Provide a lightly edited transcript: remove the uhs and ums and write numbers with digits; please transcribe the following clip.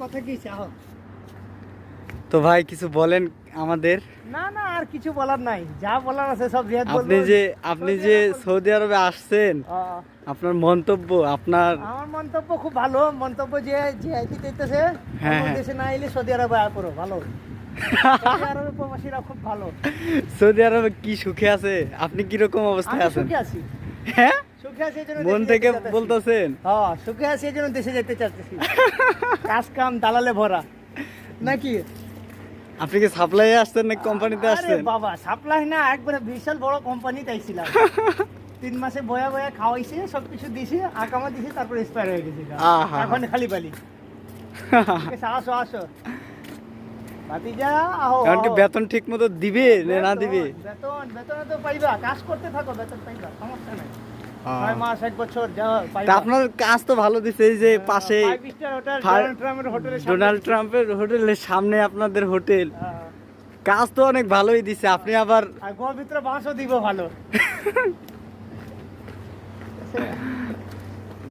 কথা কি চাও? তো ভাই কিছু বলেন আমাদের। না না, আর কিছু বলার নাই, যা বলার আছে সব রিয়াদ বলবো। আপনি যে সৌদি আরবে আসছেন, আপনার মন্তব্য আপনার। আমার মন্তব্য খুব ভালো মন্তব্য, যে যে আইটি দিতেছে হ্যাঁ, অন্য হ্যাঁ। দেশে না এলে সৌদি আরবে আয় করো, ভালো। সৌদি আরবে প্রবাসীরা খুব ভালো। সৌদি আরবে কি সুখে আছে, আপনি কিরকম আমি অবস্থায় আছেন? সুখে আছি, হ্যাঁ, সুখে আছি এই জন্য মন দেশে থেকে যেতে চাচ্ছি। বলতেছেন? হ্যাঁ, সুখে আছি এই জন্য দেশে যেতে চাচ্ছি। কাজ কাম দালালে ভরা নাকি? আপনি কি সাপ্লাই আসছেন না কোম্পানিতে আরে আসছেন? বাবা, সাপ্লাই না, একবারে বিশাল বড় কোম্পানিতে আইছিলাম। 3 মাসে বয়া বয়া খাওয়াইছে, সবকিছু দিছে, আকামা দিছে, তারপর এক্সপায়ার হয়ে গেছে। আহা। এখন খালি বালি। ঠিক আছে, আসো আসো ভাতিজা, আহো। এখন কি আহো। বেতন ঠিক মতো দিবে না দিবে? বেতন বেতন তো পাইবা, কাজ করতে থাকো, বেতন পাইবা, সমস্যা নাই। হ্যাঁ। 6 মাস 1 বছর যা তা পাইবা। আপনার কাজ তো ভালো দিছে, এই যে পাশে 5 স্টার হোটেল, ফার- ডোনাল্ড ট্রাম্পের হোটেলে। ডোনাল্ড ট্রাম্পের হোটেলের সামনে আপনাদের হোটেল, কাজ তো অনেক ভালোই দিছে। আপনি আবার আর গোর ভিতরে বাঁশও দিব ভালো।